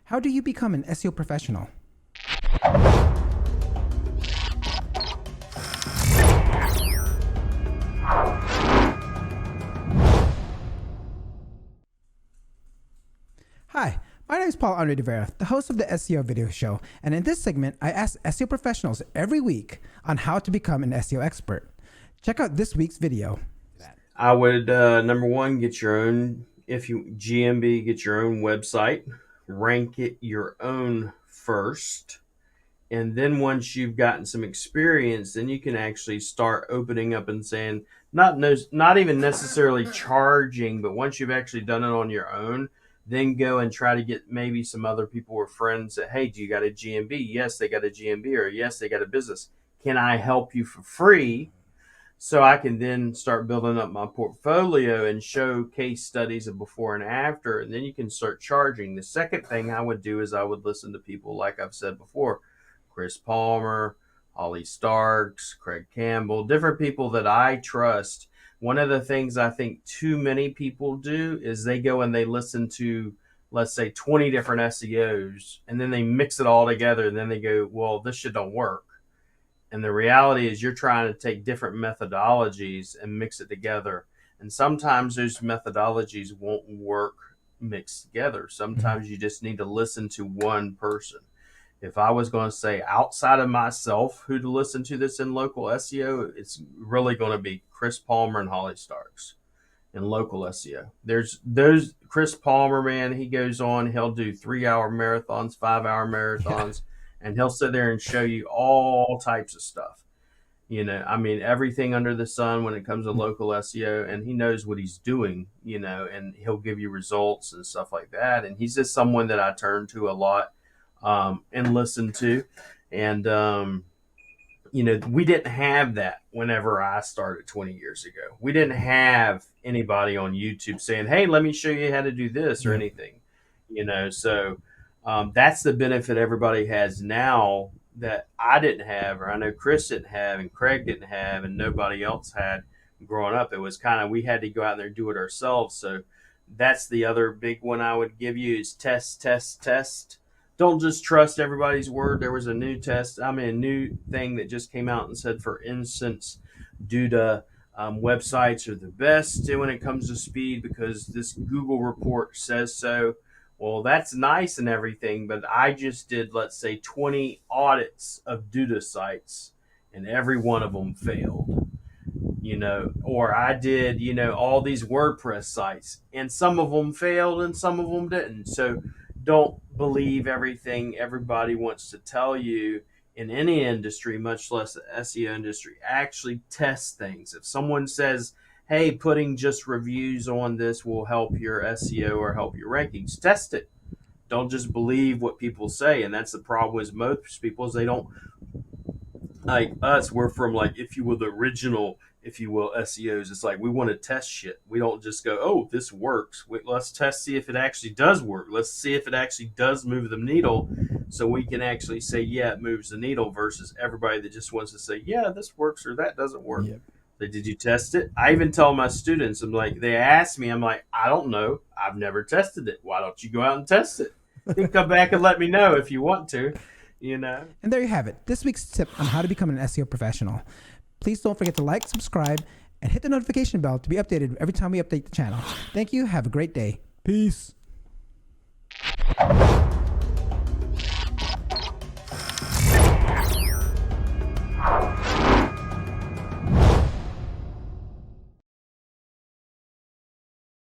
How do you become an SEO professional? Hi, my name is Paul Andre de Vera, the host of the SEO video show, and in this segment, I ask SEO professionals every week on how to become an SEO expert. Check out this week's video. I would, number one, get your own, if you GMB, get your own website, rank it your own first. And then once you've gotten some experience, then you can actually start opening up and saying, not even necessarily charging, but once you've actually done it on your own, then go and try to get maybe some other people or friends that, hey, do you got a GMB? Yes, they got a GMB, or yes, they got a business. Can I help you for free? So I can then start building up my portfolio and show case studies of before and after, and then you can start charging. The second thing I would do is I would listen to people like I've said before, Chris Palmer, Holly Starks, Craig Campbell, different people that I trust. One of the things I think too many people do is they go and they listen to, let's say, 20 different SEOs, and then they mix it all together, and then they go, well, this shit don't work. And the reality is you're trying to take different methodologies and mix it together. And sometimes those methodologies won't work mixed together. Sometimes you just need to listen to one person. If I was going to say outside of myself who to listen to this in local SEO, it's really going to be Chris Palmer and Holly Starks in local SEO. There's those Chris Palmer, man, he goes on, he'll do 3-hour marathons, 5-hour marathons. And he'll sit there and show you all types of stuff. I mean, everything under the sun when it comes to local SEO, and he knows what he's doing, and he'll give you results and stuff like that. And he's just someone that I turn to a lot and listen to. And, we didn't have that whenever I started 20 years ago. We didn't have anybody on YouTube saying, hey, let me show you how to do this or anything, so that's the benefit everybody has now that I didn't have, or I know Chris didn't have, and Craig didn't have, and nobody else had growing up. It was kind of, we had to go out there and do it ourselves. So that's the other big one I would give you is test, test, test. Don't just trust everybody's word. There was a new new thing that just came out and said, for instance, Duda websites are the best when it comes to speed because this Google report says so. Well, that's nice and everything, but I just did, let's say, 20 audits of Duda sites, and every one of them failed, or I did, all these WordPress sites, and some of them failed and some of them didn't. So don't believe everything everybody wants to tell you in any industry, much less the SEO industry. Actually test things. If someone says, hey, putting just reviews on this will help your SEO or help your rankings, test it. Don't just believe what people say. And that's the problem with most people is they don't, like us, we're from, like, if you will, the original, if you will, SEOs. It's like we want to test shit. We don't just go, oh, this works. Let's test, see if it actually does work. Let's see if it actually does move the needle so we can actually say, yeah, it moves the needle, versus everybody that just wants to say, yeah, this works or that doesn't work. Yep. Did you test it? I even tell my students, I'm like, they ask me, I'm like, I don't know. I've never tested it. Why don't you go out and test it? You can come back and let me know if you want to, And there you have it. This week's tip on how to become an SEO professional. Please don't forget to like, subscribe, and hit the notification bell to be updated every time we update the channel. Thank you. Have a great day. Peace.